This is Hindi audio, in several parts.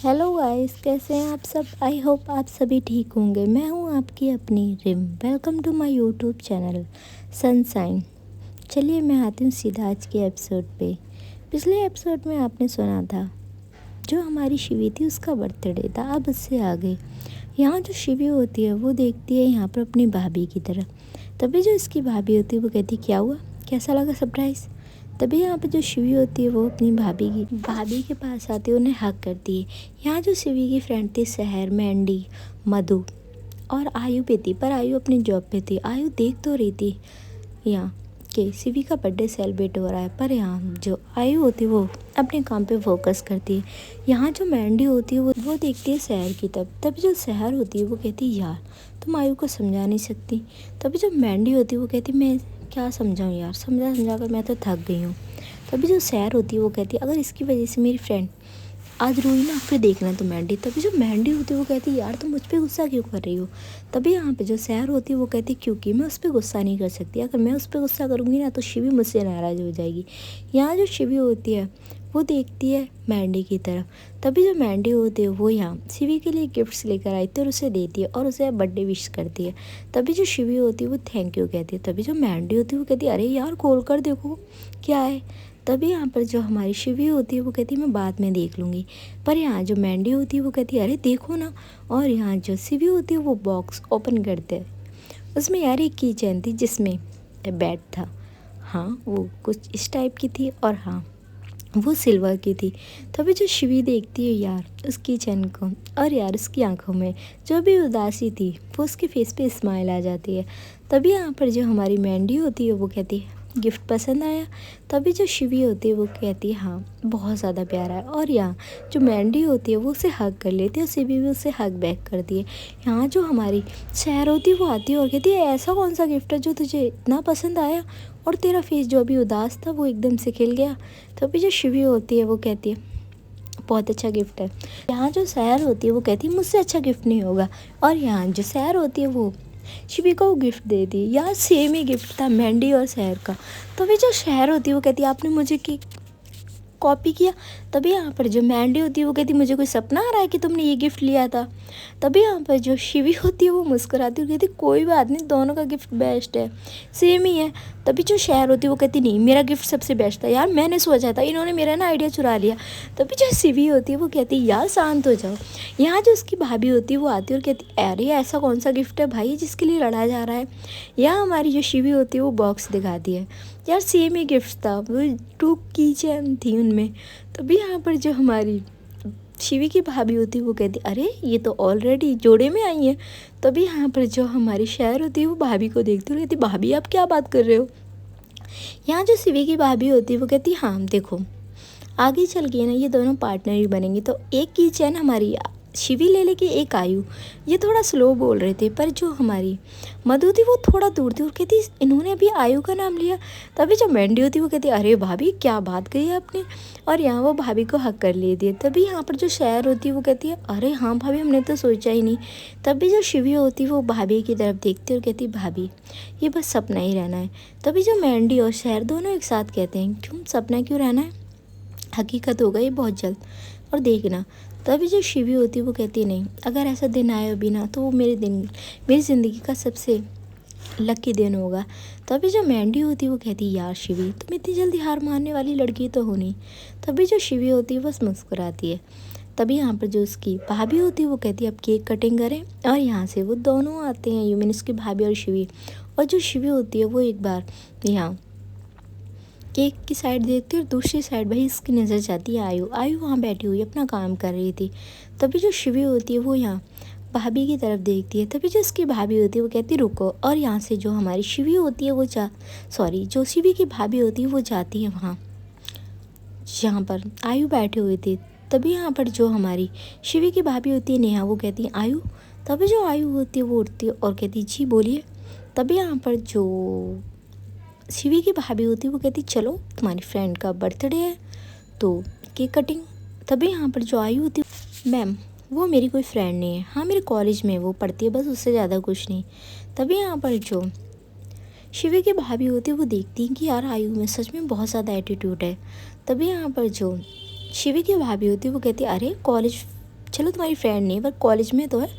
हेलो गाइस, कैसे हैं आप सब। आई होप आप सभी ठीक होंगे। मैं हूं आपकी अपनी रिम। Welcome to my YouTube channel Sunshine. चलिए मैं आती हूं सीधा आज के एपिसोड पे। पिछले एपिसोड में आपने सुना था जो हमारी शिवी थी उसका बर्थडे था। अब उससे आगे यहाँ जो शिवी होती है वो देखती है यहाँ पर अपनी भाभी की तरफ। तभी जो इसकी भाभी होती है वो कहती क्या हुआ, कैसा लगा सरप्राइज़। तभी यहाँ पे जो शिवी होती है वो अपनी भाभी के पास आती है, उन्हें हक करती है। यहाँ जो शिवी की फ्रेंड थी शहर मैंडी, मधु और आयु पे थी, पर आयु अपनी जॉब पे थी। आयु देख तो रही थी यहाँ कि शिवी का बर्थडे सेलिब्रेट हो रहा है, पर यहाँ जो आयु होती है वो अपने काम पे फोकस करती है। यहाँ जो मैंडी होती है वो देखती है शहर की तरफ। तभी जो शहर होती है वो कहती है यार तुम आयु को समझा नहीं सकती। तभी जो मैंडी होती है वो कहती मैं क्या समझाऊँ यार, समझा कर मैं तो थक गई हूँ। तभी जो शहर होती है वो कहती है अगर इसकी वजह से मेरी फ्रेंड आज रोई ना फिर देखना तो मैंडी। तभी जो मैंडी होती है वो कहती है यार तुम मुझ पर गुस्सा क्यों कर रही हो। तभी यहाँ पे जो शहर होती है वो कहती है क्योंकि मैं उस पर गुस्सा नहीं कर सकती। अगर मैं उस पर गुस्सा करूँगी ना तो शिवी मुझसे नाराज़ हो जाएगी। यहाँ जो शिवी होती है वो देखती है मैंडी की तरफ। तभी जो मैंडी होती है वो यहाँ शिवी के लिए गिफ्ट्स लेकर आई थी और उसे देती है और उसे बर्थडे विश करती है। तभी जो शिवी होती है वो थैंक यू कहती है। तभी जो मैंडी होती है वो कहती है अरे यार खोल कर देखो क्या है। तभी यहाँ पर जो हमारी शिवी होती है वो कहती है मैं बाद में देख लूँगी। पर यहाँ जो मैंडी होती है वो कहती है अरे देखो ना। और यहाँ जो शिवी होती है वो बॉक्स ओपन करते हैं। उसमें यार एक की चैन थी जिसमें बैट था। हाँ वो कुछ इस टाइप की थी और हाँ वो सिल्वर की थी। तभी जो शिवी देखती है यार उसकी चैन को और यार उसकी आंखों में जो भी उदासी थी वो उसके फेस पे स्माइल आ जाती है। तभी यहाँ पर जो हमारी मैंडी होती है वो कहती है गिफ्ट पसंद आया। तभी जो शिवी होती है वो कहती है हाँ बहुत ज़्यादा प्यारा है। और यहाँ जो मैंडी होती है वो उसे हग कर लेती है और शिवी भी उसे हग बैक करती है। यहाँ जो हमारी शहर होती है वो आती है और कहती है ऐसा कौन सा गिफ्ट है जो तुझे इतना पसंद आया और तेरा फेस जो अभी उदास था वो एकदम से खिल गया। तभी जो शिवी होती है वो कहती है बहुत अच्छा गिफ्ट है। यहाँ जो शहर होती है वो कहती है मुझसे अच्छा गिफ्ट नहीं होगा। और यहाँ जो शहर होती है वो शिवी को वो गिफ्ट दे दी। यार सेम ही गिफ्ट था मैंडी और शहर का। तभी जो शहर होती है वो कहती है आपने मुझे की कॉपी किया। तभी यहाँ पर जो मैंडी होती है वो कहती मुझे कोई सपना आ रहा है कि तुमने ये गिफ्ट लिया था। तभी यहाँ पर जो शिवी होती है वो मुस्कुराती है और कहती कोई बात नहीं दोनों का गिफ्ट बेस्ट है, सेम ही है। तभी जो शहर होती है वो कहती नहीं मेरा गिफ्ट सबसे बेस्ट था यार, मैंने सोचा था इन्होंने मेरा ना आइडिया चुरा लिया। तभी जो शिवी होती है वो कहती है यार शांत हो जाओ। यहाँ जो उसकी भाभी होती है वो आती है और कहती अरे ऐसा कौन सा गिफ्ट है भाई जिसके लिए लड़ा जा रहा है। यहाँ हमारी जो शिवी होती है वो बॉक्स दिखाती है। यार सेम ही गिफ्ट था, वो 2 की चैन थी उनमें। तभी यहाँ पर जो हमारी शिवी की भाभी होती है वो कहती अरे ये तो ऑलरेडी जोड़े में आई है। तभी यहाँ पर जो हमारी शहर होती है वो भाभी को देखती है और कहती भाभी आप क्या बात कर रहे हो। यहाँ जो शिवी की भाभी होती है वो कहती हाँ देखो आगे चल के ना ये दोनों पार्टनर ही बनेंगे तो एक की चैन हमारी शिवी ले लेगी एक आयु। ये थोड़ा स्लो बोल रहे थे पर जो हमारी मधु थी वो थोड़ा दूर थी और कहती इन्होंने अभी आयु का नाम लिया। तभी जो मैंडी होती वो कहती अरे भाभी क्या बात कही आपने। और यहाँ वो भाभी को हक कर लिए दिए। तभी यहाँ पर जो शहर होती है वो कहती है अरे हाँ भाभी हमने तो सोचा ही नहीं। तभी जो शिवी होती वो भाभी की तरफ देखती और कहती भाभी ये बस सपना ही रहना है। तभी जो मैंडी और शहर दोनों एक साथ कहते हैं क्यों सपना क्यों रहना है, हकीकत होगा ये बहुत जल्द और देखना। तभी जो शिवी होती है वो कहती नहीं अगर ऐसा दिन आए अभी ना तो वो मेरी ज़िंदगी का सबसे लकी दिन होगा। तभी जो मैंडी होती है वो कहती है यार शिवी तुम इतनी जल्दी हार मानने वाली लड़की तो हो नहीं। तभी जो शिवी होती है बस मुस्कुराती है। तभी यहाँ पर जो उसकी भाभी होती है वो कहती है अब केक कटिंग करें। और यहाँ से वो दोनों आते हैं, यू मीन उसकी भाभी और शिवी। और जो शिवी होती है वो एक बार यहाँ केक की साइड देखती है और दूसरी साइड भाई इसकी नज़र जाती है आयु वहाँ बैठी हुई अपना काम कर रही थी। तभी जो शिवी होती है वो यहाँ भाभी की तरफ देखती है। तभी जो इसकी भाभी होती है वो कहती है रुको। और यहाँ से जो हमारी शिवी होती है वो जो शिवी की भाभी होती है वो जाती है वहाँ जहाँ पर आयु बैठी हुई थी। तभी यहाँ पर जो हमारी शिवी की भाभी होती है नेहा वो कहती है आयु। तभी जो आयु होती है वो उठती है और कहती है जी बोलिए। तभी यहाँ पर जो शिवी की भाभी होती है वो कहती चलो तुम्हारी फ्रेंड का बर्थडे है तो केक कटिंग। तभी यहाँ पर जो आयु होती है मैम वो मेरी कोई फ्रेंड नहीं है, हाँ मेरे कॉलेज में वो पढ़ती है बस उससे ज़्यादा कुछ नहीं। तभी यहाँ पर जो शिवी की भाभी होती है वो देखती है कि यार आयु में सच में बहुत ज़्यादा एटीट्यूड है। तभी यहाँ पर जो शिवी की भाभी होती है वो कहती है अरे कॉलेज चलो तुम्हारी फ्रेंड नहीं पर कॉलेज में तो है,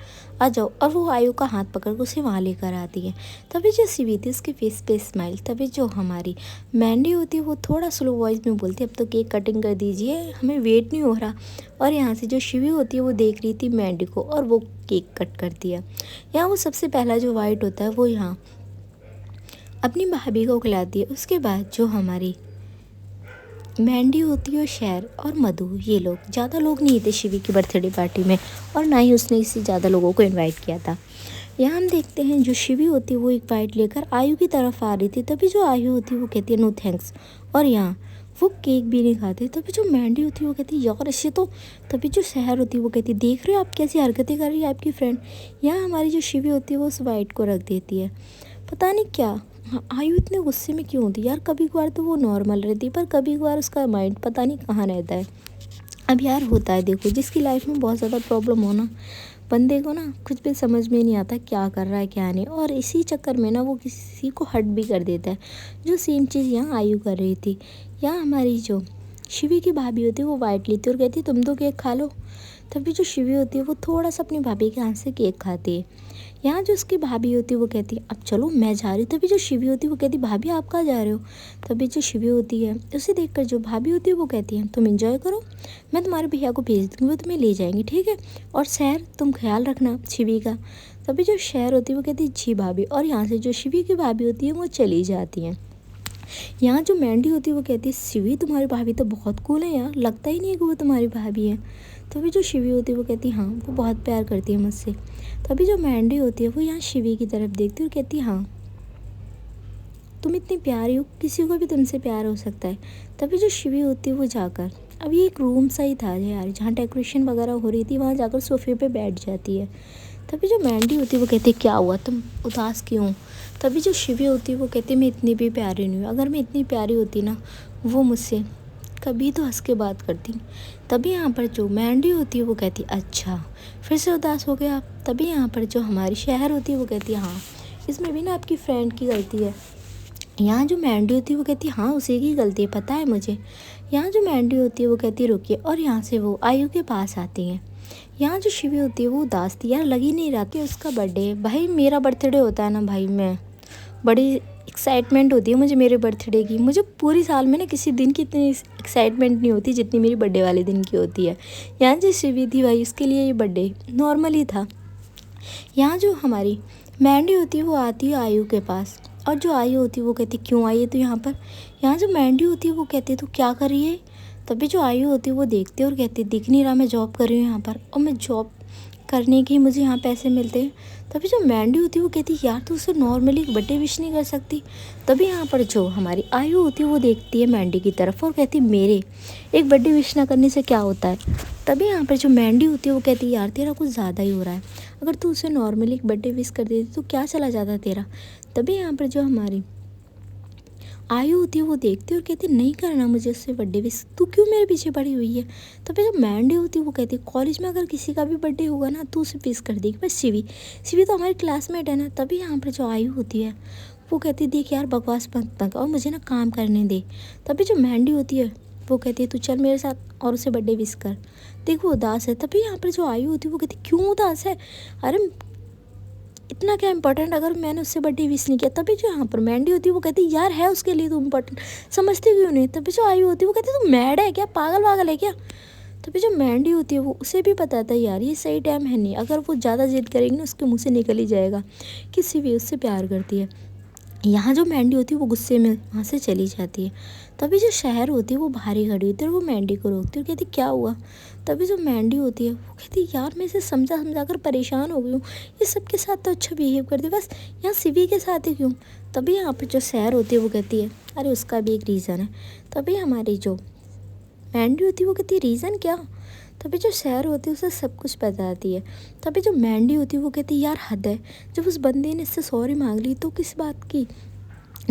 आ जाओ। और वो आयु का हाथ पकड़ कर उसे वहाँ लेकर आती है। तभी जो शिवी थी उसके फेस पे स्माइल। तभी जो हमारी मैंडी होती है वो थोड़ा स्लो वॉइस में बोलती है, अब तो केक कटिंग कर दीजिए, हमें वेट नहीं हो रहा। और यहाँ से जो शिवी होती है वो देख रही थी मैंडी को और वो केक कट करती है। यहाँ वो सबसे पहला जो वाइट होता है वो यहाँ अपनी भाभी को खिलाती है। उसके बाद जो हमारी मैंडी होती है, शहर और मधु, ये लोग ज़्यादा लोग नहीं थे शिवी की बर्थडे पार्टी में, और ना ही उसने इससे ज़्यादा लोगों को इनवाइट किया था। यहाँ हम देखते हैं जो शिवी होती है वो एक बाइट लेकर आयु की तरफ आ रही थी। तभी जो आयु होती है वो कहती है नो थैंक्स, और यहाँ वो केक भी नहीं खाती। तभी जो मैंडी होती है वो कहती है यार इसे तो। तभी जो शहर होती है वो कहती है देख रहे हो आप कैसी हरकतें कर रही है आपकी फ्रेंड। यहाँ हमारी जो शिवी होती है वो उस वाइट को रख देती है। पता नहीं क्या आयु इतने गुस्से में क्यों होती यार। कभी कभार तो वो नॉर्मल रहती है पर कभी कभार उसका माइंड पता नहीं कहाँ रहता है। अब यार होता है, देखो जिसकी लाइफ में बहुत ज़्यादा प्रॉब्लम हो ना, बंदे को ना कुछ भी समझ में नहीं आता क्या कर रहा है क्या नहीं, और इसी चक्कर में ना वो किसी को हर्ट भी कर देता है। जो सेम चीज़ यहाँ आयु कर रही थी। यहाँ हमारी जो शिवी की भाभी होती है वो वाइट लेती है और कहती है तुम तो केक खा लो। तभी जो शिवी होती है वो थोड़ा सा अपनी भाभी के हाथ से केक खाती है। यहाँ जो उसकी भाभी होती है वो कहती है अब चलो मैं जा रही हूँ। तभी जो शिवी होती है वो कहती है भाभी आप कहाँ जा रहे हो। तभी जो शिवी होती है उसे देखकर जो भाभी होती है वो कहती है तुम एंजॉय करो, मैं तुम्हारे भैया को भेज दूँगी, वो तुम्हें ले जाएंगे ठीक है। और शहर तुम ख्याल रखना शिवी का। तभी जो शहर होती है वो कहती है जी भाभी, और यहाँ से जो शिवी की भाभी होती है वो चली जाती हैं। यहाँ जो मैंडी होती है वो कहती है शिवी तुम्हारी भाभी तो बहुत कूल है यार, लगता ही नहीं है कि वो तुम्हारी भाभी है। तभी जो शिवी होती है वो कहती है हाँ वो बहुत प्यार करती है मुझसे। तभी जो मैंडी होती है वो यहाँ शिवी की तरफ देखती है और कहती है हाँ तुम इतनी प्यारी हो, किसी को भी तुमसे प्यार हो सकता है। तभी जो शिवी होती है वो जाकर, अब ये एक रूम सा ही था यार जहाँ डेकोरेशन वगैरह हो रही थी, वहाँ जाकर सोफे पे बैठ जाती है। तभी जो मैंडी होती है वो कहती है क्या हुआ तुम उदास क्यों। तभी जो शिवी होती है वो कहती है मैं इतनी भी प्यारी नहीं हूँ, अगर मैं इतनी प्यारी होती ना वो मुझसे कभी तो हंस के बात करती। तभी यहाँ पर जो मैंडी होती है वो कहती है अच्छा फिर से उदास हो गया आप। तभी यहाँ पर जो हमारी शहर होती है वो कहती है हाँ इसमें भी ना आपकी फ्रेंड की गलती है। यहाँ जो मैंडी होती है वो कहती है हाँ उसी की गलती है पता है मुझे। यहाँ जो मैंडी होती है वो कहती है रुकिए, और यहाँ से वो आयु के पास आती हैं। यहाँ जो शिवी होती है वो उदास थी यार, लग ही नहीं रहा था उसका बर्थडे। भाई मेरा बर्थडे होता है ना भाई, मैं बड़ी एक्साइटमेंट होती है मुझे मेरे बर्थडे की। मुझे पूरी साल में ना किसी दिन की इतनी एक्साइटमेंट नहीं होती जितनी मेरी बर्थडे वाले दिन की होती है। यहाँ जो शिवी थी भाई उसके लिए ये बर्थडे नॉर्मल ही था। यहाँ जो हमारी मैंडी होती है वो आती है आयु के पास, और जो आयु होती है वो कहती है क्यों आई है तो यहाँ पर। यहाँ जो मैंडी होती है वो कहती है तो क्या कर रही है। तभी जो आयु होती है वो देखती है और कहती है दिख नहीं रहा मैं जॉब कर रही हूँ यहाँ पर, और मैं जॉब करने के मुझे यहाँ पैसे मिलते हैं। तभी जो मैंडी होती है वो कहती है यार तो उसे नॉर्मली एक बर्थडे विश नहीं कर सकती। तभी यहाँ पर जो हमारी आयु होती है वो देखती है मैंडी की तरफ और कहती है मेरे एक बर्थडे विश ना करने से क्या होता है। तभी यहाँ पर जो मैंडी होती है वो कहती है यार तेरा कुछ ज़्यादा ही हो रहा है, अगर तू उसे नॉर्मली एक बर्थडे विश कर देती तो क्या चला जाता तेरा। तभी यहाँ पर जो हमारी आयु होती है वो देखती है और कहती है नहीं करना मुझे उससे बर्थडे विश, तू क्यों मेरे पीछे पड़ी हुई है। तभी जब मैंडी होती है वो कहती है कॉलेज में अगर किसी का भी बर्थडे होगा ना तो उसे विश कर देगी, बस शिवी तो हमारी क्लासमेट है ना। तभी यहाँ पर जो आयु होती है वो कहती है देख यार बकवास मत कर और मुझे ना काम करने दे। तभी जो मैंडी होती है वो कहती है तू चल मेरे साथ और उसे बर्थडे विश कर, देख वो उदास है। तभी यहाँ पर जो आयु होती है वो कहती है क्यों उदास है, अरे इतना क्या इंपॉर्टेंट अगर मैंने उससे बर्थडे विश नहीं किया। तभी जो यहाँ पर मैंडी होती है वो कहती है यार है उसके लिए तो इम्पोर्टेंट, समझती क्यों नहीं। तभी जो आयु होती है वो कहती है तू मैड है क्या, पागल वागल है क्या। तभी जो मैंडी होती है वो उसे भी पता था यार ये सही टाइम है नहीं, अगर वो ज़्यादा जिद करेगी ना उसके मुँह से निकल ही जाएगा किसी भी उससे प्यार करती है। यहाँ जो मैंडी होती है वो गुस्से में वहाँ से चली जाती है। तभी जो शहर होती है वो बाहर खड़ी होती है और वो मैंडी को रोकती है और कहती क्या हुआ। तभी जो मैंडी होती है वो कहती यार मैं इसे समझा कर परेशान हो गई हूँ, ये सबके साथ तो अच्छा बिहेव करती है बस यहाँ शिवी के साथ ही क्यों। तभी यहाँ पर जो शहर होती है वो कहती है अरे उसका भी एक रीज़न है। तभी हमारी जो मैंडी होती है वो कहती है रीज़न क्या। तभी जो शहर होती है उसे सब कुछ बताती है। तभी जो मैंडी होती है वो कहती है यार हद है, जब उस बंदे ने इससे सॉरी मांग ली तो किस बात की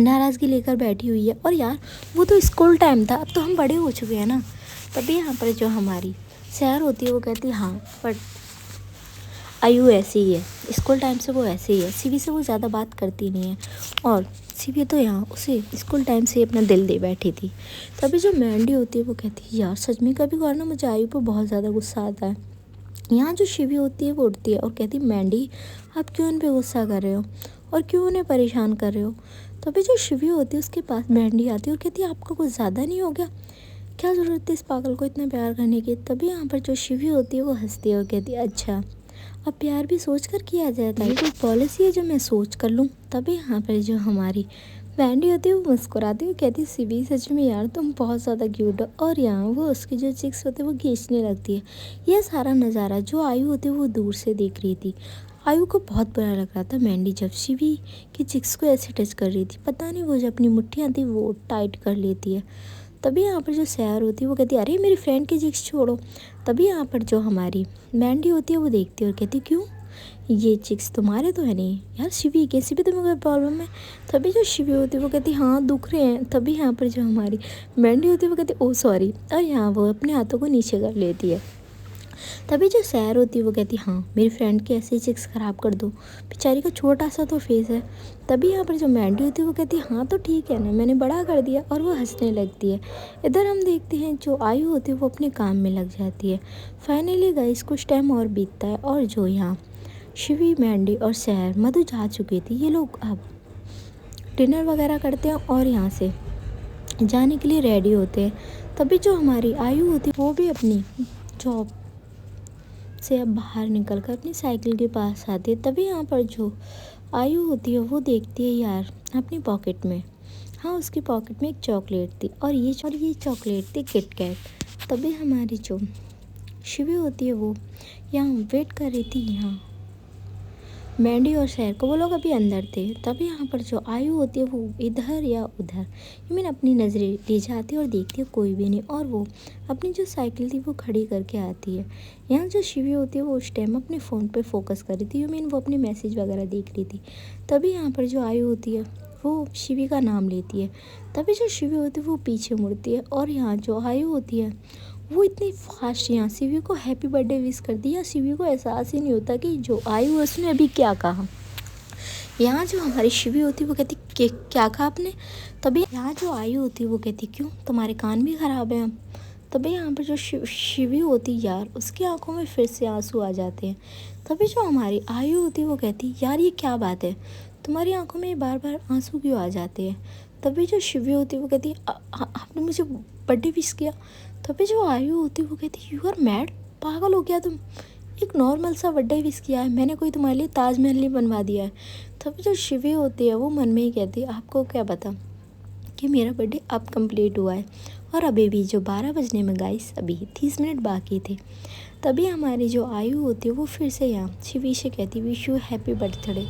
नाराज़गी लेकर बैठी हुई है, और यार वो तो स्कूल टाइम था, अब तो हम बड़े हो चुके हैं ना। तभी यहाँ पर जो हमारी शहर होती है वो कहती है हाँ बट आयु ऐसी ही है, स्कूल टाइम से वो ऐसे ही है, शिवी से वो ज़्यादा बात करती नहीं है, और शिवी तो यहाँ उसे स्कूल टाइम से अपना दिल दे बैठी थी। तभी जो मैंडी होती है वो कहती है यार सच में कभी कभार ना मुझे आयु पर बहुत ज़्यादा गुस्सा आता है, यहाँ जो शिवी होती है वो उठती है और कहती मैंडी आप क्यों इन पे गुस्सा कर रहे हो और क्यों उन्हें परेशान कर रहे हो। तभी जो शिवी होती है उसके पास मैंडी आती है और कहती है आपका कुछ ज़्यादा नहीं हो गया, क्या ज़रूरत है इस पागल को इतना प्यार करने की। तभी यहाँ पर जो शिवी होती है वो हंसती है और कहती है अच्छा अब प्यार भी सोच कर किया जाता है, ये कोई पॉलिसी है जो मैं सोच कर लूँ। तभी यहाँ पर जो हमारी मैंडी होती है वो मुस्कुराती है, कहती है शिवी सच में यार तुम बहुत ज़्यादा क्यूट हो। और यहाँ वो उसकी जो चिक्स होती है वो खींचने लगती है। यह सारा नज़ारा जो आयु होती है वो दूर से देख रही थी। आयु को बहुत बुरा लग रहा था मैंडी जब शिवी की चिक्स को ऐसे टच कर रही थी। पता नहीं वो जो अपनी मुट्ठियाँ थी वो टाइट कर लेती है। तभी यहाँ पर जो सैर होती है वो कहती है अरे मेरी फ्रेंड की चिक्स छोड़ो। तभी यहाँ पर जो हमारी मैंडी होती है वो देखती है और कहती क्यों ये चिक्स तुम्हारे तो है नहीं यार शिवी, कैसी भी तुम्हें कोई प्रॉब्लम है। तभी जो शिवी होती है वो कहती हाँ दुख रहे हैं। तभी यहाँ पर जो हमारी मैंडी होती है वो कहती ओ सॉरी, और यहाँ वो अपने हाथों को नीचे कर लेती है। तभी जो सैर होती है वो कहती हाँ मेरी फ्रेंड की ऐसी चिक्स ख़राब कर दो, बेचारी का छोटा सा तो फेस है। तभी यहाँ पर जो मैंडी होती है वो कहती है हाँ तो ठीक है ना, मैंने बड़ा कर दिया, और वो हंसने लगती है। इधर हम देखते हैं जो आयु होती है वो अपने काम में लग जाती है। फाइनली गाइस कुछ टाइम और बीतता है और जो यहाँ शिवी मैंडी और सैर मधु जा चुकी थी, ये लोग अब डिनर वगैरह करते हैं और यहाँ से जाने के लिए रेडी होते हैं। तभी जो हमारी आयु होती है वो भी अपनी जॉब से अब बाहर निकल कर अपनी साइकिल के पास आती है। तभी यहाँ पर जो आयु होती है वो देखती है यार अपनी पॉकेट में, हाँ उसकी पॉकेट में एक चॉकलेट थी और ये चॉकलेट थी किट कैट। तभी हमारी जो शिवी होती है वो यहाँ वेट कर रही थी यहाँ मैंडी और सैर को, वो लोग अभी अंदर थे। तभी यहाँ पर जो आयु होती है वो इधर या उधर अपनी नज़रें ले जाती है और देखती है कोई भी नहीं, और वो अपनी जो साइकिल थी वो खड़ी करके आती है। यहाँ जो शिवी होती है वो उस टाइम अपने फ़ोन पे फोकस कर रही थी, वो अपने मैसेज वगैरह देख रही थी। तभी यहाँ पर जो आयु होती है वो शिवी का नाम लेती है। तभी जो शिवी होती है वो पीछे मुड़ती है और यहाँ जो आयु होती है वो इतनी फास्ट यहाँ शिवी को हैप्पी बर्थडे विश कर दिया। शिवी को एहसास ही नहीं होता कि जो आयु है उसने अभी क्या कहा। यहाँ जो हमारी शिवी होती है वो कहती क्या कहा आपने। तभी यहाँ जो आयु होती है वो कहती क्यों तुम्हारे कान भी ख़राब हैं अब। तभी यहाँ पर जो शिवी होती यार उसकी आंखों में फिर से आंसू आ जाते हैं। तभी जो हमारी आयु होती है वो कहती यार ये क्या बात है, तुम्हारी आंखों में बार बार आंसू क्यों आ जाते हैं। तभी जो शिवी होती है वो कहती आपने मुझे बर्थडे विश किया। तभी जो आयु होती है वो कहती यू आर मैड, पागल हो गया तुम, एक नॉर्मल सा बर्थडे विश किया है, मैंने कोई तुम्हारे लिए ताजमहल नहीं बनवा दिया है। तभी जो शिवी होती है वो मन में ही कहती है आपको क्या पता कि मेरा बर्थडे अब कंप्लीट हुआ है और अभी भी जो 12 बजने में गाइस अभी 30 मिनट बाकी थे। तभी हमारी जो आयु होती है वो फिर से यहाँ शिवी से कहती विश यू हैप्पी बर्थडे।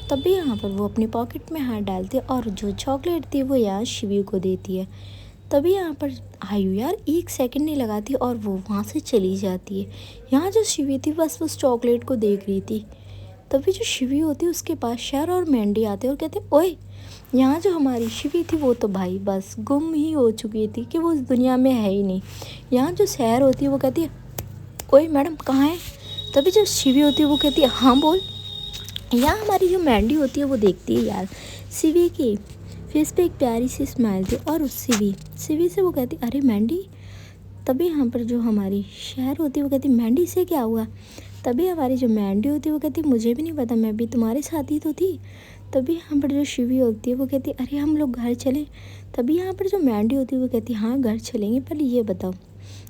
तभी यहाँ पर वो अपनी पॉकेट में हाथ डालती है और जो चॉकलेट थी वो यहाँ शिवी को देती है। तभी यहाँ पर आयु यार 1 सेकंड नहीं लगाती और वो वहाँ से चली जाती है। यहाँ जो शिवी थी बस उस चॉकलेट को देख रही थी। तभी जो शिवी होती है उसके पास शर और मैंडी आते और कहते ओए, यहाँ जो हमारी शिवी थी वो तो भाई बस गुम ही हो चुकी थी कि वो इस दुनिया में है ही नहीं। यहाँ जो सैर होती है वो कहती है ओए मैडम कहाँ है। तभी जो शिवी होती है वो कहती है हाँ बोल। यहाँ हमारी जो मैंडी होती है वो देखती है यार शिवी की फेस पे एक प्यारी सी स्माइल थी और उस शिवी से वो कहती अरे मैंडी। तभी यहाँ पर जो हमारी शहर होती है वो कहती मैंडी से क्या हुआ। तभी हमारी जो मैंडी होती है वो कहती मुझे भी नहीं पता, मैं भी तुम्हारे साथ ही तो थी। तभी यहाँ पर जो शिवी होती है वो कहती अरे हम लोग घर चलें। तभी यहाँ पर जो मैंडी होती है वो कहती हाँ घर चलेंगे, पहले ये बताओ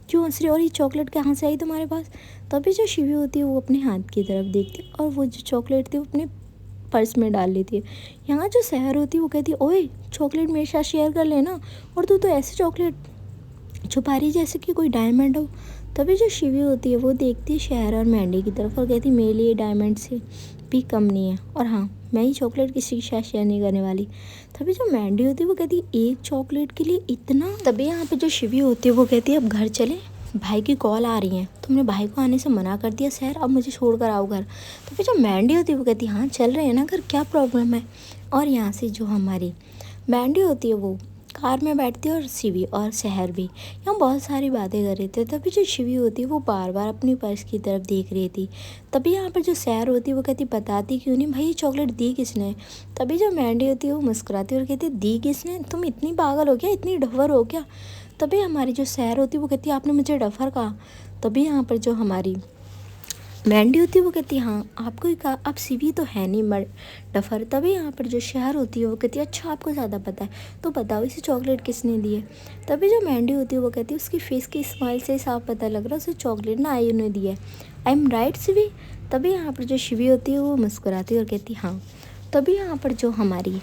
क्यों हंस रही और ये चॉकलेट कहाँ से आई तुम्हारे पास। तभी जो शिवी होती है वो अपने हाथ की तरफ देखती है और वो जो चॉकलेट थी वो अपने पर्स में डाल लेती है। यहाँ जो शहर होती है वो कहती है ओए चॉकलेट मेरे साथ शेयर कर लेना, और तू तो ऐसे चॉकलेट छुपा रही जैसे कि कोई डायमंड हो। तभी जो शिवी होती है वो देखती है शहर और मैंडी की तरफ और कहती मेरे लिए डायमंड से भी कम नहीं है, और हाँ मैं ही चॉकलेट किसी के साथ शेयर नहीं करने वाली। तभी जो मैंडी होती है वो कहती है एक चॉकलेट के लिए इतना। तभी यहाँ पे जो शिवी होती है वो कहती है अब घर चले, भाई की कॉल आ रही है, तुमने भाई को आने से मना कर दिया शहर, अब मुझे छोड़कर आओ घर। तो फिर जो मैंडी होती है वो कहती है हाँ चल रहे हैं ना घर, क्या प्रॉब्लम है। और यहाँ से जो हमारी मैंडी होती है वो कार में बैठती है और शिवी और शहर भी यहाँ बहुत सारी बातें कर रहे थे। तभी जो शिवी होती है वो बार बार अपनी पर्स की तरफ देख रही थी। तभी यहाँ पर जो शहर होती है वो कहती बताती क्यों नहीं भाई ये चॉकलेट दी किसने। तभी जो मैंडी होती है वो मुस्कुराती है और कहती दी किसने, तुम इतनी पागल हो क्या, इतनी ढवर हो क्या। तभी हमारी जो शहर होती है वो कहती है आपने मुझे डफर कहा। तभी यहाँ पर जो हमारी मेंढी होती है वो कहती है हाँ आपको ही कहा, आप सीवी तो है नहीं मर डफर। तभी यहाँ पर जो शहर होती है वो कहती है अच्छा आपको ज़्यादा पता है तो बताओ इसे चॉकलेट किसने दी है। तभी जो मेंढी होती है वो कहती है उसकी फेस की स्माइल से ही साफ पता लग रहा है उसे चॉकलेट ना आयु ने दी है। I am right Shivi. तभी यहाँ पर जो शिवी होती है वो मुस्कुराती है और कहती है हाँ। तभी यहाँ पर जो हमारी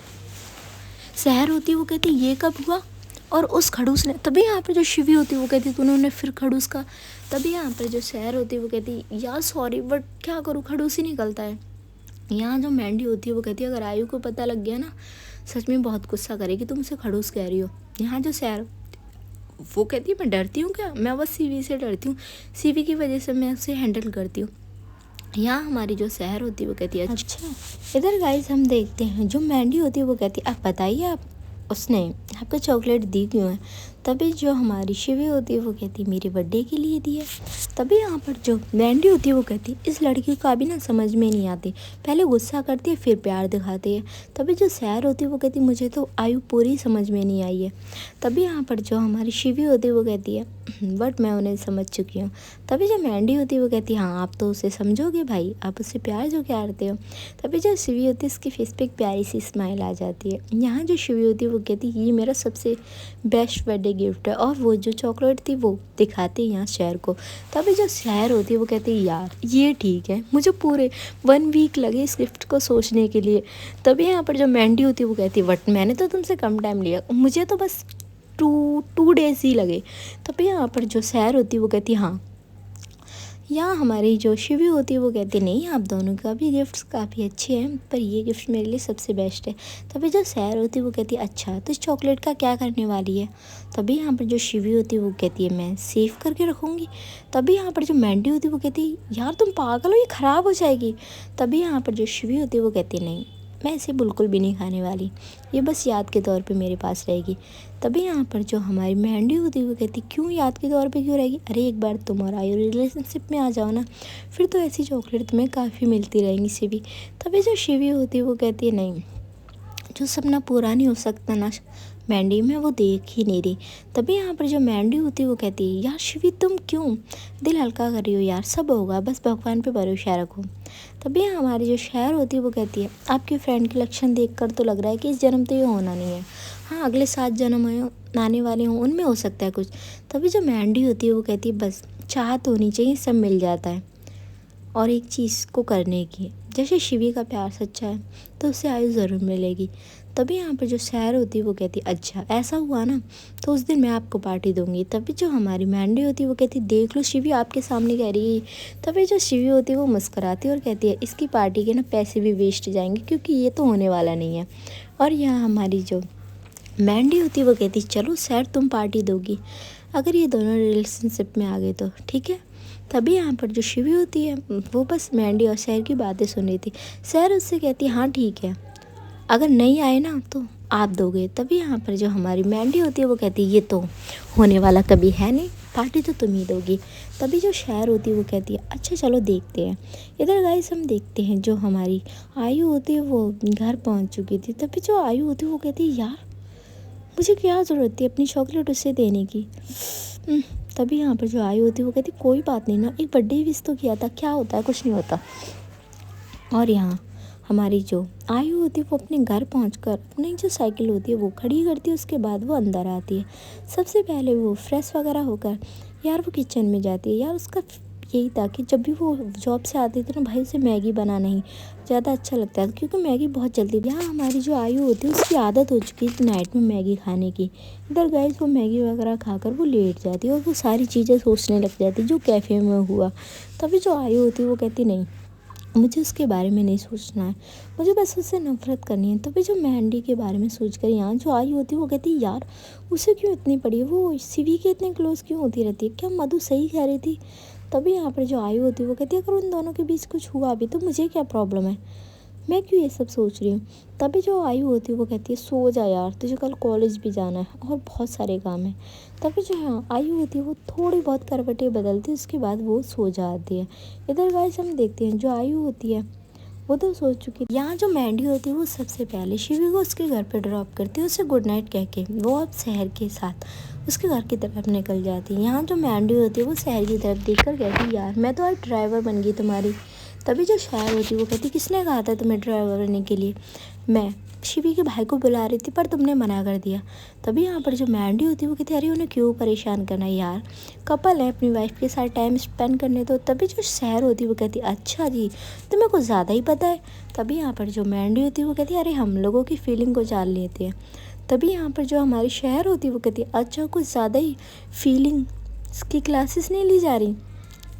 शहर होती है वो कहती है ये कब हुआ और उस खड़ूस ने। तभी यहाँ पर जो शिवी होती है वो कहती है तूने उन्हें फिर खड़ूस का। तभी यहाँ पर जो शहर होती है वो कहती है यार सॉरी बट क्या करूँ खड़ूस ही निकलता है। यहाँ जो मेंढी होती है वो कहती है अगर आयु को पता लग गया ना सच में बहुत गुस्सा करेगी तुम उसे खड़ूस कह रही हो। यहाँ जो शहर वो कहती है मैं डरती हूँ क्या, मैं बस सीवी से डरती हूँ, सीवी की वजह से मैं उसे हैंडल करती हूँ। यहाँ हमारी जो शहर होती है वो कहती है अच्छा। इधर गाइस हम देखते हैं जो मेंढी होती है वो कहती है आप बताइए आप उसने आपको चॉकलेट दी क्यों है। तभी जो हमारी शिवी होती है वो कहती है मेरे बर्थडे के लिए दी है। तभी यहाँ पर जो मेंढी होती है वो कहती है इस लड़की को अभी ना समझ में नहीं आती, पहले गुस्सा करती है फिर प्यार दिखाती है। तभी जो शहर होती है वो कहती है मुझे तो आयु पूरी समझ में नहीं आई है। तभी यहाँ पर जो हमारी शिवी होती है वो कहती है बट मैं उन्हें समझ चुकी हूँ। तभी जो मेंढी होती है वो कहती है हाँ आप तो उसे समझोगे भाई, आप उससे प्यार जो करते हो। तभी जो शिवी होती है उसकी फेस पे एक प्यारी सी स्माइल आ जाती है। यहाँ जो शिवी होती है वो कहती है ये मेरा सबसे बेस्ट बर्थडे गिफ्ट है और वो जो चॉकलेट थी वो दिखाती है यहाँ शहर को। तभी जो शहर होती है वो कहती है यार ये ठीक है, मुझे पूरे 1 वीक लगे इस गिफ्ट को सोचने के लिए। तभी यहाँ पर जो मेंढी होती है वो कहती है बट मैंने तो तुमसे कम टाइम लिया, मुझे तो बस टू डेज ही लगे। तभी यहाँ पर जो शहर होती है वो कहती है हाँ। यहाँ हमारी जो शिवी होती है वो कहती है नहीं आप दोनों का भी गिफ्ट्स काफ़ी अच्छे हैं पर ये गिफ्ट मेरे लिए सबसे बेस्ट है। तभी जो शहर होती है वो कहती है अच्छा तो इस चॉकलेट का क्या करने वाली है। तभी यहाँ पर जो शिवी होती है वो कहती है मैं सेव करके रखूँगी। तभी यहाँ पर जो मेंढी होती है वो कहती है यार तुम पागल हो ये ख़राब हो जाएगी। तभी यहाँ पर जो शिवी होती है वो कहती है नहीं मैं इसे बिल्कुल भी नहीं खाने वाली, ये बस याद के तौर पे मेरे पास रहेगी। तभी यहाँ पर जो हमारी मेंढी होती है वो कहती क्यों याद के तौर पे क्यों रहेगी, अरे एक बार तुम और आयु रिलेशनशिप में आ जाओ ना फिर तो ऐसी चॉकलेट तुम्हें काफ़ी मिलती रहेंगी शिवी। तभी जो शिवी होती है वो कहती है नहीं जो सपना पूरा नहीं हो सकता ना मेंढी मैं वो देख ही नहीं रही। तभी यहाँ पर जो मेंढी होती है वो कहती है यार शिवी तुम क्यों दिल हल्का कर रही हो यार, सब होगा बस भगवान पे भरोसा रखो। तभी हमारी जो शहर होती है वो कहती है आपके फ्रेंड के लक्षण देखकर तो लग रहा है कि इस जन्म तो ये होना नहीं है, हाँ अगले 7 जन्म आने वाले हों उनमें हो सकता है कुछ। तभी जो मेंढी होती है वो कहती है बस चाहत होनी चाहिए सब मिल जाता है और एक चीज़ को करने की, जैसे शिवी का प्यार सच्चा है तो उससे आयु ज़रूर मिलेगी। तभी यहाँ पर जो शहर होती है वो कहती है अच्छा ऐसा हुआ ना तो उस दिन मैं आपको पार्टी दूंगी। तभी जो हमारी मेंढी होती है वो कहती है देख लो शिवी आपके सामने कह रही है। तभी जो शिवी होती है वो मुस्कुराती है और कहती है इसकी पार्टी के ना पैसे भी वेस्ट जाएंगे क्योंकि ये तो होने वाला नहीं है। और यहाँ हमारी जो मेंढी होती है वो कहती है चलो सर तुम पार्टी दोगी अगर ये दोनों रिलेशनशिप में आ गए तो ठीक है। तभी यहाँ पर जो शिवी होती है वो बस मेंढी और शहर की बातें सुन रही थी। शहर उससे कहती है हाँ ठीक है अगर नहीं आए ना तो आप दोगे। तभी यहाँ पर जो हमारी मेंढी होती है वो कहती है ये तो होने वाला कभी है नहीं, पार्टी तो तुम ही दोगी। तभी जो शहर होती है वो कहती है अच्छा चलो देखते हैं। इधर गाइस हम देखते हैं जो हमारी आयु होती है वो घर पहुँच चुकी थी। तभी जो आयु होती है वो कहती है यार मुझे क्या ज़रूरत थी अपनी चॉकलेट उसे देने की। तभी यहाँ पर जो आयु होती है वो कहती कोई बात नहीं ना एक बर्थडे विश तो किया था, क्या होता है कुछ नहीं होता। और यहाँ हमारी जो आयु होती है वो अपने घर पहुंचकर अपनी जो साइकिल होती है वो खड़ी करती है, उसके बाद वो अंदर आती है। सबसे पहले वो फ्रेश वगैरह होकर यार वो किचन में जाती है। यार उसका यही था कि जब भी वो जॉब से आती थी ना भाई उसे मैगी बनाना ही ज़्यादा अच्छा लगता है क्योंकि मैगी बहुत जल्दी। यहाँ हमारी जो आयु होती है उसकी आदत हो चुकी है नाइट में मैगी खाने की। इधर गाइस वो मैगी वगैरह खाकर वो लेट जाती है और वो सारी चीज़ें सोचने लग जाती है जो कैफ़े में हुआ। तभी जो आयु होती है वो कहती नहीं मुझे उसके बारे में नहीं सोचना है, मुझे बस उससे नफरत करनी है। तभी जो मेंढी के बारे में सोचकर यहाँ जो आयु होती है वो कहती है यार उसे क्यों इतनी पड़ी है, वो शिवी के इतने क्लोज क्यों होती रहती है, क्या मधु सही कह रही थी। तभी यहाँ पर जो आयु होती है वो कहती है अगर उन दोनों के बीच कुछ हुआ भी तो मुझे क्या प्रॉब्लम है, मैं क्यों ये सब सोच रही हूँ। तभी जो आयु होती है वो कहती है सो जा यार तुझे कल कॉलेज भी जाना है और बहुत सारे काम है। तभी जो है आयु होती है वो थोड़ी बहुत करवटें बदलती है उसके बाद वो सो जाती है। इधर गाइस हम देखते हैं जो आयु होती है वो तो सो चुकी है। यहाँ जो मेंढी होती है वो सबसे पहले शिवी को उसके घर पे ड्रॉप करती है, उसे गुड नाइट कह के वो अब शहर के साथ उसके घर की तरफ निकल जाती है। यहाँ जो मैंडी होती है वो शहर की तरफ देखकर कहती यार मैं तो आज ड्राइवर बन गई तुम्हारी। तभी जो शहर होती है वो कहती किसने कहा था तुम्हें ड्राइवर बनने के लिए, मैं शिवी के भाई को बुला रही थी पर तुमने मना कर दिया। तभी यहाँ पर जो मैंडी होती है वो कहती है अरे उन्हें क्यों परेशान करना यार, कपल है, अपनी वाइफ के साथ टाइम स्पेंड करने दो। तभी जो शहर होती है वो कहती अच्छा जी तुम्हें कुछ ज़्यादा ही पता है। तभी यहाँ पर जो मैंडी होती है वो कहती है अरे हम लोगों की फीलिंग को जान लेते हैं। तभी यहाँ पर जो हमारी शहर होती है वो कहती है अच्छा कुछ ज़्यादा ही फीलिंग की क्लासेस नहीं ली जा रही।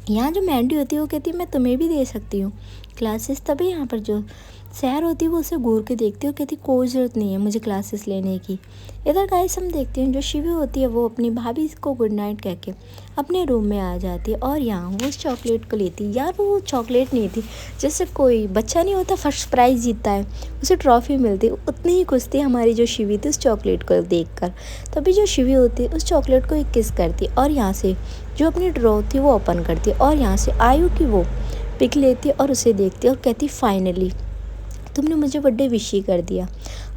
यहाँ जो मैंडी होती है वो कहती है मैं तुम्हें भी दे सकती हूँ क्लासेस। तभी यहाँ पर जो शहर होती है वो उसे घूर के देखती है और कहती कोई ज़रूरत नहीं है मुझे क्लासेस लेने की। इधर गाइस हम देखते हैं जो शिवी होती है वो अपनी भाभी को गुड नाइट कह के अपने रूम में आ जाती है और यहाँ वो उस चॉकलेट को लेती है। यार वो चॉकलेट नहीं थी, जैसे कोई बच्चा नहीं होता फर्स्ट प्राइज़ जीतता है उसे ट्रॉफी मिलती है, उतनी ही खुश थी हमारी जो शिवी थी उस चॉकलेट को देखकर। तभी जो शिवी होती है उस चॉकलेट को एक किस करती है और यहाँ से जो अपनी ड्रॉ थी वो ओपन करती है और यहाँ से आयु की वो पिक लेती है और उसे देखती है और कहती फाइनली तुमने मुझे बर्थडे विश ही कर दिया।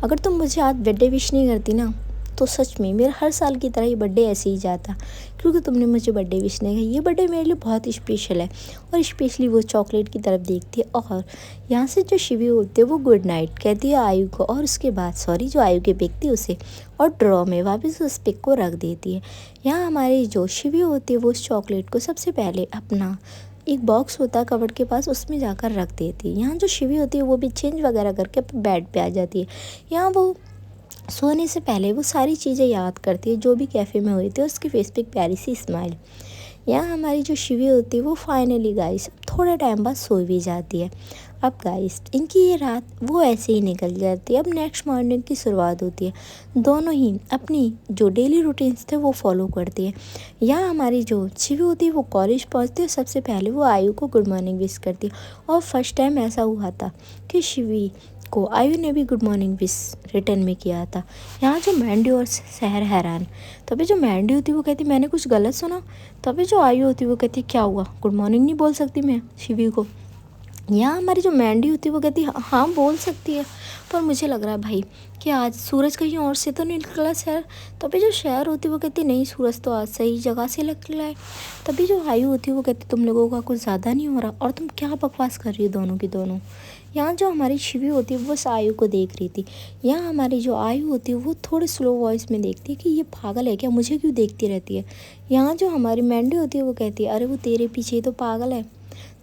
अगर तुम मुझे आज बर्थडे विश नहीं करती ना तो सच में मेरा हर साल की तरह ये बर्थडे ऐसे ही जाता, क्योंकि तुमने मुझे बर्थडे विश नहीं किया। ये बर्थडे मेरे लिए बहुत स्पेशल है। और स्पेशली वो चॉकलेट की तरफ देखती है और यहाँ से जो शिवी होती है वो गुड नाइट कहती है आयु को और उसके बाद जो आयु की पिक थी उसे और ड्रॉ में वापस उस पिक को रख देती है। यहाँ हमारी जो शिवी होती है वो उस चॉकलेट को सबसे पहले अपना एक बॉक्स होता है कबर्ड के पास उसमें जाकर रख देती है। यहाँ जो शिवी होती है वो भी चेंज वगैरह करके बेड पे आ जाती है। यहाँ वो सोने से पहले वो सारी चीज़ें याद करती है जो भी कैफ़े में हुई थी, उसकी फेस पे एक प्यारी सी स्माइल। यहाँ हमारी जो शिवी होती है वो फाइनली गाइस थोड़े टाइम बाद सो भी जाती है। अब गाइस इनकी ये रात वो ऐसे ही निकल जाती है। अब नेक्स्ट मॉर्निंग की शुरुआत होती है। दोनों ही अपनी जो डेली रूटीन्स थे वो फॉलो करती है। यहाँ हमारी जो शिवी होती है वो कॉलेज पहुँचती है, सबसे पहले वो आयु को गुड मॉर्निंग विश करती है। और फर्स्ट टाइम ऐसा हुआ था कि शिवी को आयु ने भी गुड मॉर्निंग विश रिटर्न में किया था। यहाँ जो मैंडी और शहर हैरान। तभी जो मैंडी होती है वो कहती मैंने कुछ गलत सुना। तभी जो आयु होती है वो कहती क्या हुआ, गुड मॉर्निंग नहीं बोल सकती मैं शिवी को। यहाँ हमारी जो मैंडी होती है वो कहती हाँ बोल सकती है, पर मुझे लग रहा है भाई कि आज सूरज कहीं और से तो नहीं निकला शहर। तभी जो शहर होती है वो कहती नहीं सूरज तो आज सही जगह से निकला है। तभी जो आयु होती है वो कहती तुम लोगों का कुछ ज़्यादा नहीं हो रहा और तुम क्या बकवास कर रही हो दोनों की दोनों। यहाँ जो हमारी शिवी होती है वो बस आयु को देख रही थी। यहाँ हमारी जो आयु होती है वो थोड़े स्लो वॉइस में देखती है कि ये पागल है क्या, मुझे क्यों देखती रहती है। यहाँ जो हमारी मैंडी होती है वो कहती है अरे वो तेरे पीछे ही तो पागल है।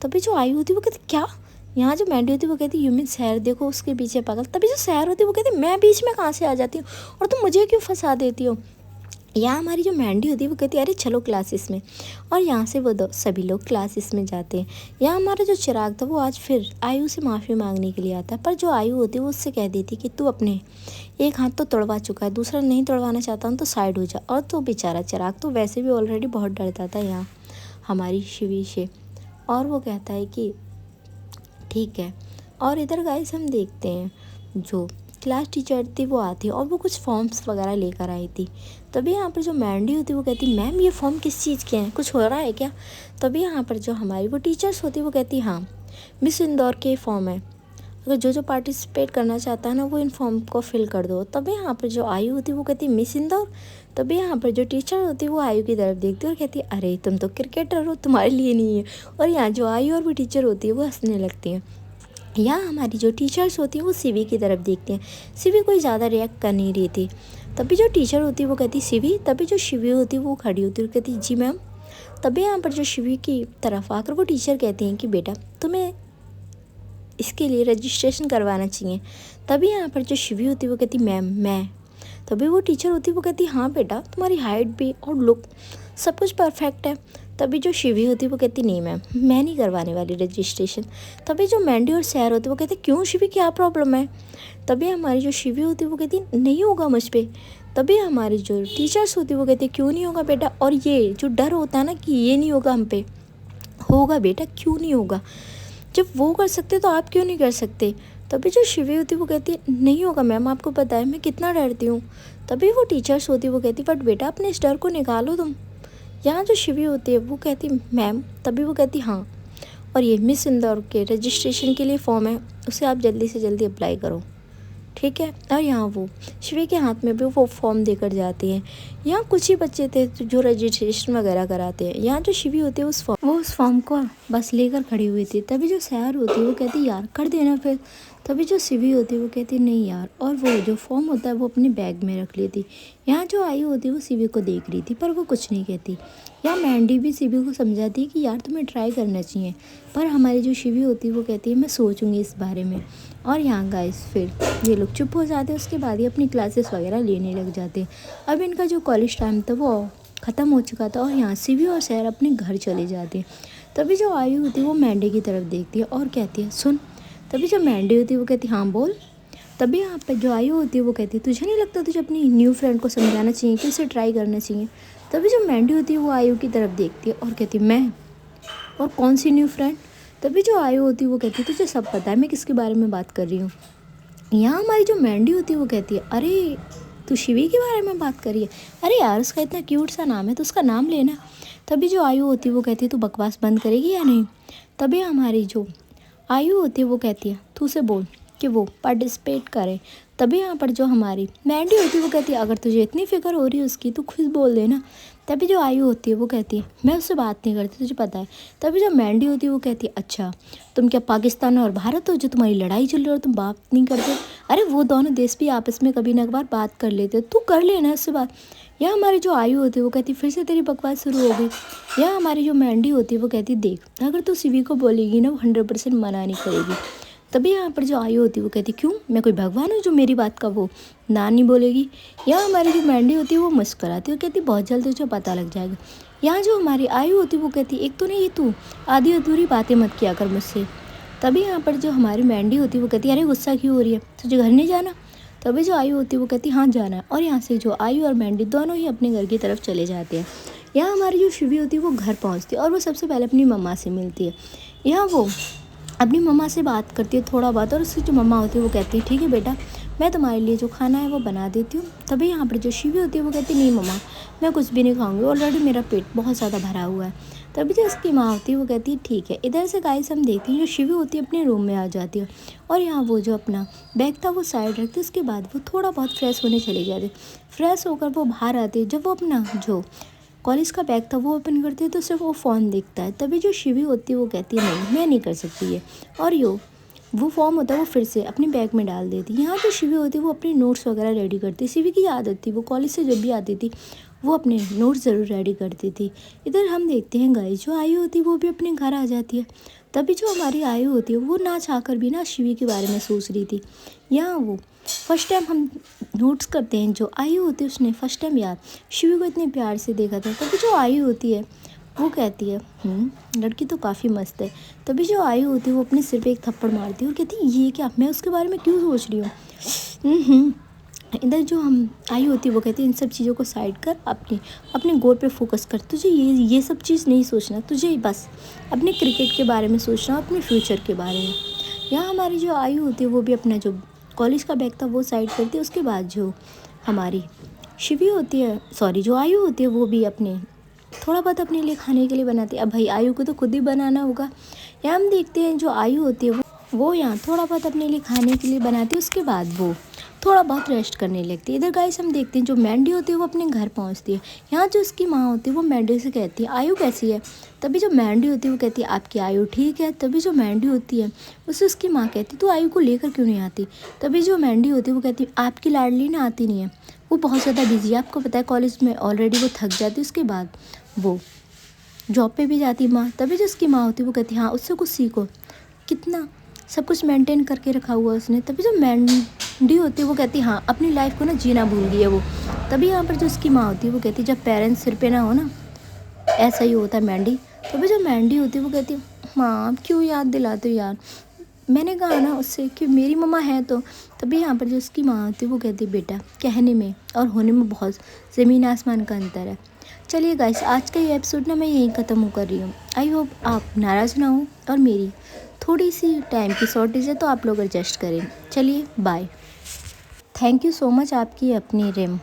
तभी जो आयु होती है वो कहती क्या। यहाँ जो मैंडी होती है वो कहती यू मीन शहर देखो उसके पीछे पागल। तभी जो शहर होती है वो कहती मैं बीच में कहाँ से आ जाती हूँ और तुम मुझे क्यों फंसा देती हो। यहाँ हमारी जो मैंडी होती है वो कहती है अरे चलो क्लासेस में। और यहाँ से वो सभी लोग क्लासेस में जाते हैं। यहाँ हमारा जो चिराग था वो आज फिर आयु से माफ़ी मांगने के लिए आता है, पर जो आयु होती है वो उससे कह देती कि तू अपने एक हाथ तो तोड़वा चुका है, दूसरा नहीं तोड़वाना चाहता हूँ तो साइड हो जा। और तो बेचारा चिराग तो वैसे भी ऑलरेडी बहुत डरता था यहाँ हमारी शिवी से, और वो कहता है कि ठीक है। और इधर गाइस हम देखते हैं जो क्लास टीचर थी वो आती है और वो कुछ फॉर्म्स वगैरह लेकर आई थी। तभी यहाँ पर जो मैंडी होती है वो कहती मैम ये फॉर्म किस चीज़ के हैं, कुछ हो रहा है क्या। तभी यहाँ पर जो हमारी वो टीचर्स होती है वो कहती हाँ मिस इंदौर के फॉर्म है, अगर जो पार्टिसिपेट करना चाहता है ना वो इन फॉर्म को फिल कर दो। तभी यहाँ पर जो आयु होती है वो कहती है मिस इंदौर। तभी यहाँ पर जो टीचर होती है वो आयु की तरफ देखती है और कहती है अरे तुम तो क्रिकेटर हो, तुम्हारे लिए नहीं है। और यहाँ जो आयु और वो टीचर होती है वो हंसने लगती हैं। यहाँ हमारी जो टीचर्स होती हैं वो शिवी की तरफ देखते हैं। शिवी कोई ज़्यादा रिएक्ट कर नहीं रही थी। तभी जो टीचर होती है वो कहती शिवी। तभी जो शिवी होती है वो खड़ी होती है और कहती जी मैम। तभी यहाँ पर जो शिवी की तरफ आकर वो टीचर कहती हैं कि बेटा तुम्हें इसके लिए रजिस्ट्रेशन करवाना चाहिए। तभी यहाँ पर जो शिवी होती है वो कहती मैम मैं। तभी वो टीचर होती है वो कहती हाँ बेटा तुम्हारी हाइट भी और लुक सब कुछ परफेक्ट है। तभी जो शिवी होती है वो कहती नहीं मैम मैं नहीं करवाने वाली रजिस्ट्रेशन। तभी जो मैंडी और शहर होती है वो कहते क्यों शिवी क्या प्रॉब्लम है। तभी हमारी जो शिवी होती है वो कहती नहीं होगा मुझ पर। तभी हमारी जो टीचर्स होती है वो कहती क्यों नहीं होगा बेटा, और ये जो डर होता है ना कि ये नहीं होगा हम पे, होगा बेटा क्यों नहीं होगा, जब वो कर सकते तो आप क्यों नहीं कर सकते। तभी जो शिवी होती है वो कहती है नहीं होगा मैम, आपको पता है मैं कितना डरती हूँ। तभी वो टीचर्स होती है वो कहती बट बेटा अपने इस डर को निकालो तुम। यहाँ जो शिवी होती है वो कहती मैम। तभी वो कहती हाँ और ये मिस इंदौर के रजिस्ट्रेशन के लिए फॉर्म है, उसे आप जल्दी से जल्दी अप्लाई करो। ठीक है। और यहाँ वो शिवी के हाथ में भी वो फॉर्म देकर जाती हैं। यहाँ कुछ ही बच्चे थे जो रजिस्ट्रेशन वगैरह कराते हैं। यहाँ जो शिवी होती है वो उस फॉर्म को बस लेकर खड़ी हुई थी। तभी जो सैर होती है वो कहती यार कर देना फिर। तभी जो शिवी होती है वो कहती नहीं यार, और वो जो फॉर्म होता है वो अपने बैग में रख लेती। यहाँ जो आयु होती है वो शिवी को देख रही थी पर वो कुछ नहीं कहती। यहाँ मैंडी भी शिवी को समझाती है कि यार तुम्हें ट्राई करना चाहिए, पर हमारी जो शिवी होती है वो कहती है मैं सोचूंगी इस बारे में। और यहाँ गाइस फिर ये लोग चुप हो जाते हैं। उसके बाद ही अपनी क्लासेस वगैरह लेने लग जाते हैं। अब इनका जो कॉलेज टाइम था वो ख़त्म हो चुका था और यहाँ शिवी और सैर अपने घर चले जाते हैं। तभी जो आयु होती है वो मैंडी की तरफ देखती है और कहती है सुन। तभी जो मैंडी होती है वो कहती है हाँ बोल। तभी यहाँ पर जो आयु होती है वो कहती है तुझे नहीं लगता तुझे अपनी न्यू फ्रेंड को समझाना चाहिए कि उसे ट्राई करना चाहिए। तभी जो मैंडी होती है वो आयु की तरफ देखती है और कहती है मैं, और कौन सी न्यू फ्रेंड। तभी जो आयु होती है वो कहती है तुझे सब पता है मैं किसके बारे में बात कर रही हूँ। यहाँ हमारी जो मैंडी होती है वो कहती है अरे तू शिवी के बारे में बात कर रही है, अरे यार उसका इतना क्यूट सा नाम है तो उसका नाम लेना। तभी जो आयु होती है वो कहती है तू बकवास बंद करेगी या नहीं। तभी हमारी जो आयु होती है वो कहती है तू उसे बोल कि वो पार्टिसिपेट करे। तभी यहाँ पर जो हमारी मैंडी होती है वो कहती है अगर तुझे इतनी फिक्र हो रही है उसकी तो खुद बोल देना। तभी जो आयु होती है वो कहती है मैं उससे बात नहीं करती तुझे पता है। तभी जो मैंडी होती है वो कहती है अच्छा तुम क्या पाकिस्तान और भारत हो जो तुम्हारी लड़ाई चल रही है और तुम बात नहीं करते। अरे वो दोनों देश भी आपस में कभी ना कभार बात कर लेते, तू कर लेना उससे बात। या हमारी जो आयु होती है वो कहती फिर से तेरी बकवास शुरू हो गई। या हमारी जो मैंडी होती है वो कहती देख अगर तू शिवी को बोलेगी ना वो 100% मना नहीं करेगी। तभी यहाँ पर जो आयु होती है वो कहती क्यों मैं कोई भगवान हूँ जो मेरी बात का वो ना नहीं बोलेगी। यहाँ हमारी जो मैंडी होती है वो मुस्कुराती है और कहती बहुत जल्द तुझे पता लग जाएगा। यहाँ जो हमारी आयु होती है वो कहती एक तो नहीं ये तू आधी अधूरी बातें मत किया कर मुझसे। तभी यहाँ पर जो हमारी मैंडी होती है वो कहती अरे गुस्सा क्यों हो रही है तुझे घर नहीं जाना। तभी जो आयु होती है वो कहती हाँ जाना है। और यहाँ से जो आयु और मैंडी दोनों ही अपने घर की तरफ चले जाते हैं। यहाँ हमारी जो शिवी होती है वो घर पहुँचती है और वो सबसे पहले अपनी मम्मा से मिलती है। यहाँ वो अपनी मम्मा से बात करती है थोड़ा बहुत, और उसकी जो मम्मा होती है वो कहती है ठीक है बेटा मैं तुम्हारे लिए जो खाना है वो बना देती हूँ। तभी यहाँ पर जो शिवी होती है वो कहती नहीं मम्मा मैं कुछ भी नहीं खाऊंगी, ऑलरेडी मेरा पेट बहुत ज़्यादा भरा हुआ है। तभी जो उसकी माँ होती है वो कहती है ठीक है। इधर से गाइस हम देखते हैं जो शिवी होती है अपने रूम में आ जाती है और यहाँ वो जो अपना बैग था वो साइड रखती है। उसके बाद वो थोड़ा बहुत फ्रेश होने चली जाती है। फ्रेश होकर वो बाहर आती है। जब वो अपना जो कॉलेज का बैग था वो ओपन करती है तो सिर्फ वो फ़ोन दिखता है। तभी जो शिवी होती है वो कहती है नहीं मैं नहीं कर सकती है, और वो फॉर्म होता है वो फिर से अपने बैग में डाल देती है। यहाँ जो शिवी होती है वो अपने नोट्स वगैरह रेडी करती है। शिवी की आदत थी वो कॉलेज से जब भी आती थी वो अपने नोट्स ज़रूर रेडी करती थी। इधर हम देखते हैं गाइस जो आयु होती है वो भी अपने घर आ जाती है। तभी जो हमारी आयु होती है वो ना चाहकर भी ना शिवी के बारे में सोच रही थी। यहाँ वो फर्स्ट टाइम हम नोट्स करते हैं जो आयु होती है उसने फर्स्ट टाइम यार शिवी को इतने प्यार से देखा था। तभी जो आयु होती है वो कहती है लड़की तो काफ़ी मस्त है। तभी जो आयु होती है वो अपने सिर पे एक थप्पड़ मारती है और कहती है ये क्या मैं उसके बारे में क्यों सोच रही हूँ। इधर जो हम आयु होती है वो कहती है इन सब चीज़ों को साइड कर अपने गोल पे फोकस कर। तुझे ये सब चीज़ नहीं सोचना, तुझे बस अपने क्रिकेट के बारे में सोचना, अपने फ्यूचर के बारे में। यहाँ हमारी जो आयु होती है वो भी अपना जो कॉलेज का बैग था वो साइड करती है। उसके बाद जो हमारी शिवी होती है जो आयु होती है वो भी अपने थोड़ा बहुत अपने लिए खाने के लिए बनाती है। अब भाई आयु को तो खुद ही बनाना होगा। यहाँ हम देखते हैं जो आयु होती है वो यहाँ थोड़ा बहुत अपने लिए खाने के लिए बनाती है। उसके बाद वो थोड़ा बहुत रेस्ट करने लगती है। इधर गाइस हम देखते हैं जो मैंडी होती है वो अपने घर पहुँचती है। यहाँ जो उसकी माँ होती है वो मैंडी से कहती है आयु कैसी है। तभी जो मैंडी होती है वो कहती है आपकी आयु ठीक है। तभी जो मैंडी होती है उससे उसकी माँ कहती है तो आयु को लेकर क्यों नहीं आती। तभी जो मैंडी होती है वो कहती है आपकी लाडली ना आती नहीं है, वो बहुत ज़्यादा बिजी है, आपको पता है कॉलेज में ऑलरेडी वो थक जाती है। उसके बाद वो जॉब पे भी जाती माँ। तभी जो उसकी माँ होती है वो कहती है हाँ उससे कुछ सीखो, कितना सब कुछ मेंटेन करके रखा हुआ उसने। तभी जो मैंडी होती है वो कहती है हाँ अपनी लाइफ को ना जीना भूल गई है वो। तभी यहाँ पर जो उसकी माँ होती है वो कहती है जब पेरेंट्स सिर पे ना हो ना ऐसा ही होता है मैंडी। तभी जो मैंडी होती है वो कहती है माँ आप क्यों याद दिलाते हो यार, मैंने कहा ना उससे कि मेरी मम्मा है तो। तभी यहाँ पर जो उसकी माँ होती है वो कहती है बेटा कहने में और होने में बहुत ज़मीन आसमान का अंतर है। चलिए गाइस आज का ये एपिसोड ना मैं यहीं ख़त्म कर रही हूँ। आई होप आप नाराज़ ना हो और मेरी थोड़ी सी टाइम की शॉर्टेज है तो आप लोग एडजस्ट करें। चलिए bye. Thank you so much आपकी अपनी रिम।